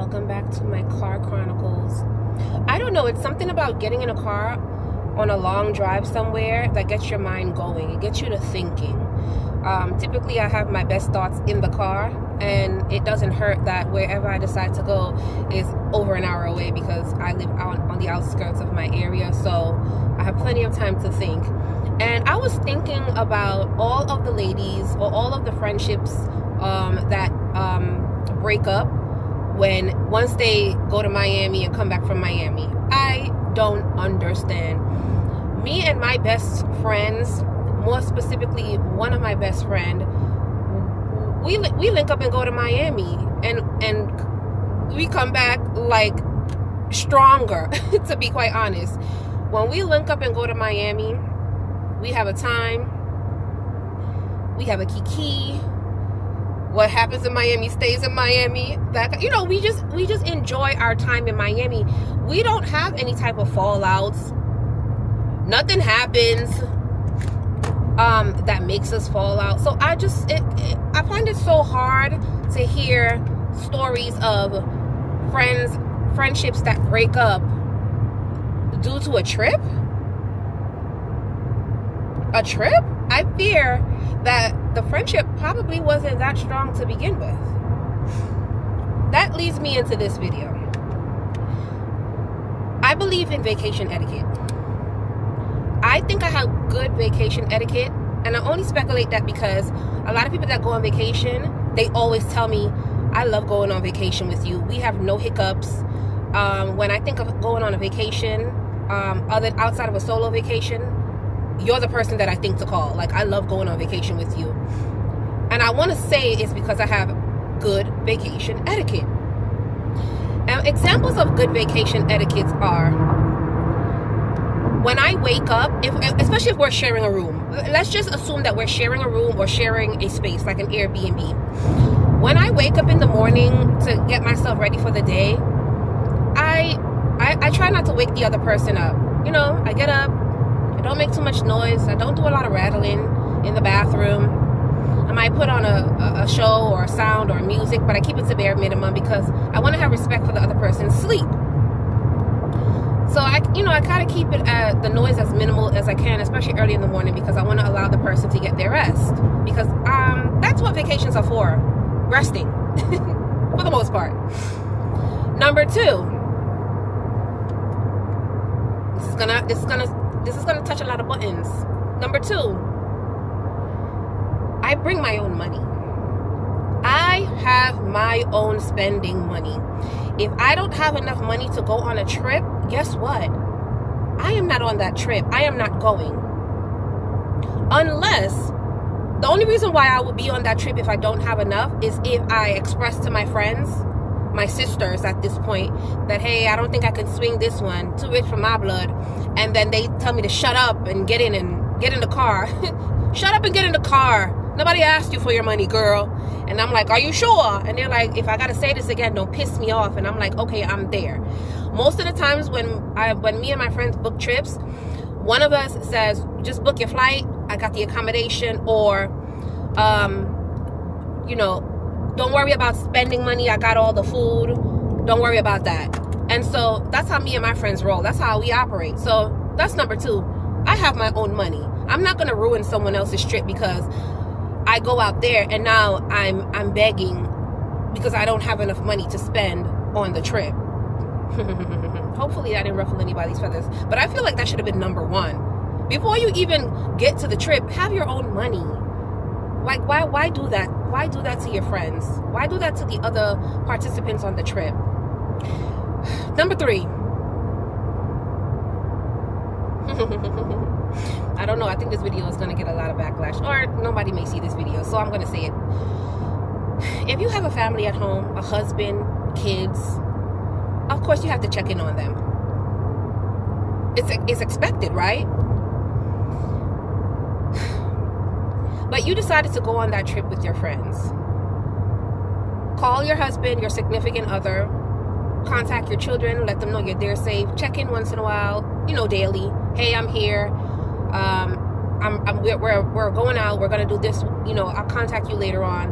welcome back to my car chronicles. I don't know, it's something about getting in a car on a long drive somewhere that gets your mind going. It gets you to thinking. Typically I have my best thoughts in the car, and it doesn't hurt that wherever I decide to go is over an hour away because I live out on the outskirts of my area, so I have plenty of time to think. And I was thinking about all of the ladies or all of the friendships that break up once they go to Miami and come back from Miami. I don't understand. Me and my best friends, more specifically one of my best friend, we link up and go to Miami, and we come back like stronger. To be quite honest, when we link up and go to Miami, we have a time, we have a kiki. What happens in Miami stays in Miami. We just enjoy our time in Miami. We don't have any type of fallouts. Nothing happens that makes us fall out. So I find it so hard to hear stories of friendships that break up due to a trip. I fear that the friendship probably wasn't that strong to begin with. That leads me into this video. I believe in vacation etiquette. I think I have good vacation etiquette, and I only speculate that because a lot of people that go on vacation, they always tell me, I love going on vacation with you. We have no hiccups. When I think of going on a vacation, outside of a solo vacation, you're the person that I think to call. Like, I love going on vacation with you. And I want to say it's because I have good vacation etiquette. And examples of good vacation etiquettes are when I wake up, especially if we're sharing a room. Let's just assume that we're sharing a room or sharing a space like an Airbnb. When I wake up in the morning to get myself ready for the day, I try not to wake the other person up. I get up. I don't make too much noise. I don't do a lot of rattling in the bathroom. I might put on a show or a sound or music, but I keep it to bare minimum because I want to have respect for the other person's sleep. So I kind of keep it the noise as minimal as I can, especially early in the morning, because I want to allow the person to get their rest. Because that's what vacations are for, resting, for the most part. Number two, this is gonna touch a lot of buttons. Number two, I bring my own money. I have my own spending money. If I don't have enough money to go on a trip, guess what? I am not on that trip. I am not going. Unless, the only reason why I would be on that trip if I don't have enough is if I express to my friends, my sisters at this point, that, hey, I don't think I can swing this one, too rich for my blood. And then they tell me to shut up and get in the car. Shut up and get in the car. Nobody asked you for your money, girl. And I'm like, are you sure? And they're like, if I gotta say this again, don't piss me off. And I'm like, okay, I'm there. Most of the times when me and my friends book trips, one of us says, just book your flight, I got the accommodation, or don't worry about spending money, I got all the food, don't worry about that. And so that's how me and my friends roll. That's how we operate. So that's number two. I have my own money. I'm not going to ruin someone else's trip because I go out there and now I'm begging because I don't have enough money to spend on the trip. Hopefully I didn't ruffle anybody's feathers, but I feel like that should have been number one. Before you even get to the trip, have your own money. Like, why do that? Why do that to your friends? Why do that to the other participants on the trip? Number three. I don't know. I think this video is going to get a lot of backlash, or nobody may see this video, so I'm going to say it. If you have a family at home, a husband, kids, of course you have to check in on them. It's expected, right? But you decided to go on that trip with your friends. Call your husband, your significant other, contact your children, let them know you're there safe, check in once in a while, daily. Hey, I'm here. We're going out, we're going to do this, I'll contact you later on.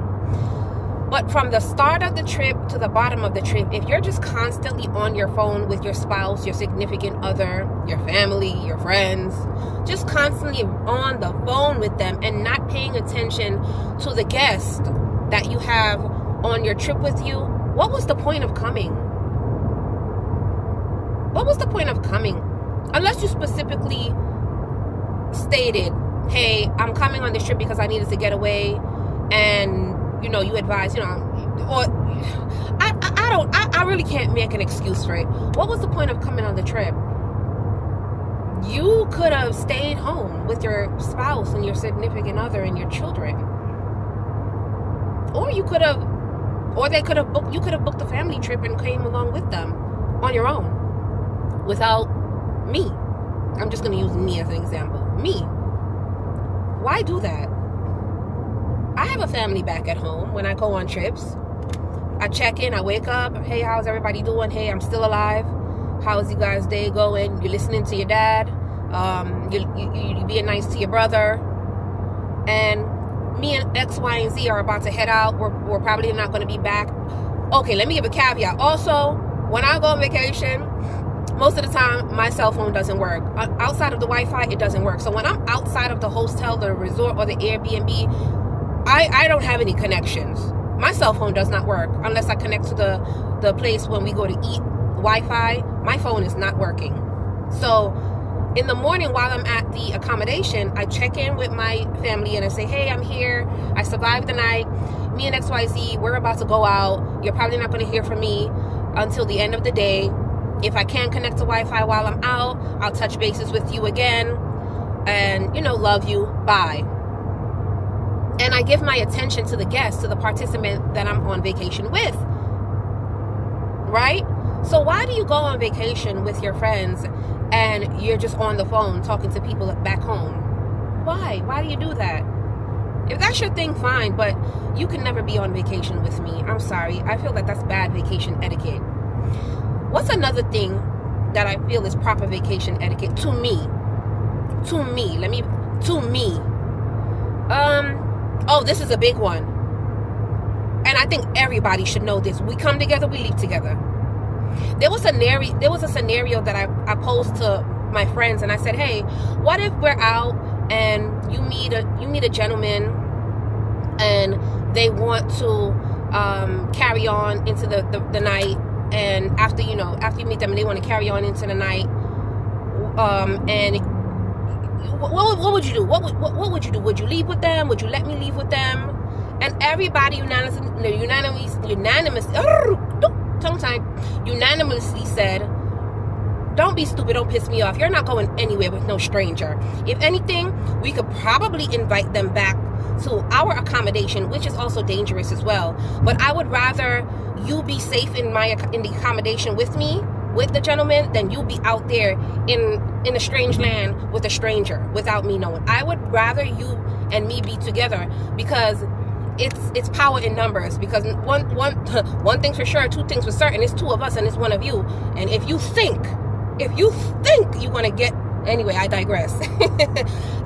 But from the start of the trip to the bottom of the trip, if you're just constantly on your phone with your spouse, your significant other, your family, your friends, just constantly on the phone with them and not paying attention to the guest that you have on your trip with you, what was the point of coming? What was the point of coming? Unless you specifically stated, hey, I'm coming on this trip because I needed to get away, and you advise, or I really can't make an excuse for it. What was the point of coming on the trip? You could have stayed home with your spouse and your significant other and your children. Or you could have booked a family trip and came along with them on your own without me. I'm just going to use me as an example. Me. Why do that? I have a family back at home when I go on trips. I check in, I wake up. Hey, how's everybody doing? Hey, I'm still alive. How's you guys' day going? You're listening to your dad. You're being nice to your brother. And me and X, Y, and Z are about to head out. We're probably not going to be back. Okay, let me give a caveat. Also, when I go on vacation, most of the time, my cell phone doesn't work. Outside of the Wi-Fi, it doesn't work. So when I'm outside of the hostel, the resort, or the Airbnb, I don't have any connections. My cell phone does not work unless I connect to the place when we go to eat. Wi-Fi, my phone is not working. So in the morning while I'm at the accommodation, I check in with my family and I say, hey, I'm here. I survived the night. Me and XYZ, we're about to go out. You're probably not going to hear from me until the end of the day. If I can't connect to Wi-Fi while I'm out, I'll touch bases with you again. And, love you. Bye. And I give my attention to the guest, to the participant that I'm on vacation with. Right? So why do you go on vacation with your friends and you're just on the phone talking to people back home? Why? Why do you do that? If that's your thing, fine, but you can never be on vacation with me. I'm sorry. I feel like that's bad vacation etiquette. What's another thing that I feel is proper vacation etiquette to me? This is a big one. And I think everybody should know this. We come together, we leave together. There was a scenario that I posed to my friends, and I said, hey, what if we're out and you meet a gentleman and they want to carry on into the night, and after you meet them and they want to carry on into the night, and what would you do? What would you do? Would you leave with them? Would you let me leave with them? And everybody unanimously said, don't be stupid, don't piss me off. You're not going anywhere with no stranger. If anything, we could probably invite them back to our accommodation, which is also dangerous as well. But I would rather you be safe in the accommodation with me, with the gentleman, than you be out there in a strange land with a stranger without me knowing. I would rather you and me be together, because it's power in numbers. Because one thing's for sure, two things for certain. It's two of us and it's one of you. And if you think you want to get, anyway, I digress.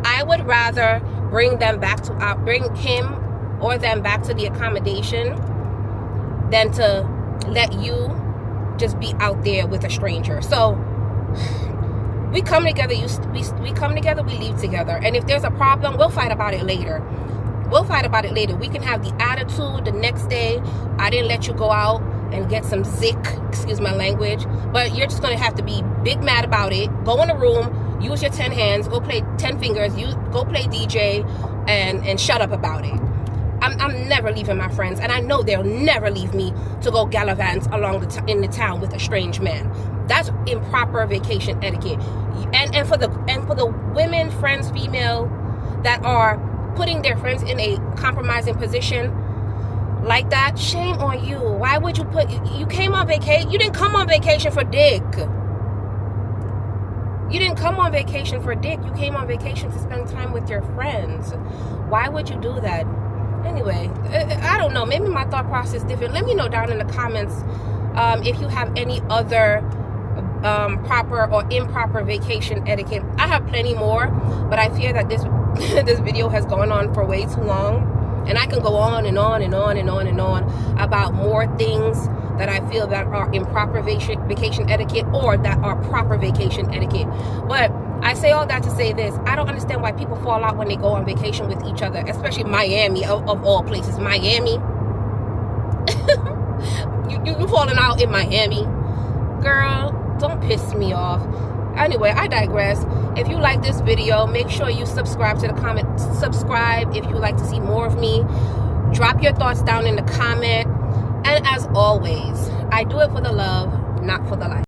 I would rather bring him or them back to the accommodation than to let you just be out there with a stranger. So we come together, we come together, we leave together. And if there's a problem, we'll fight about it later. We can have the attitude the next day, I didn't let you go out and get some zick, excuse my language, but you're just going to have to be big mad about it. Go in a room, use your 10 hands, go play 10 fingers, go play DJ, and shut up about it. I'm never leaving my friends, and I know they'll never leave me to go gallivant in the town with a strange man. That's improper vacation etiquette. And for the women, friends, female, that are putting their friends in a compromising position like that, shame on you. Why would you came on vacation? You didn't come on vacation for dick. You didn't come on vacation for dick. You came on vacation to spend time with your friends. Why would you do that? Anyway, I don't know. Maybe my thought process is different. Let me know down in the comments if you have any other proper or improper vacation etiquette. I have plenty more, but I fear that this video has gone on for way too long. And I can go on and on and on and on and on about more things that I feel that are improper vacation etiquette or that are proper vacation etiquette. But I say all that to say this. I don't understand why people fall out when they go on vacation with each other, especially Miami, of all places. Miami. you falling out in Miami. Girl, don't piss me off. Anyway, I digress. If you like this video, make sure you subscribe to the comment. Subscribe if you like to see more of me. Drop your thoughts down in the comment. And as always, I do it for the love, not for the life.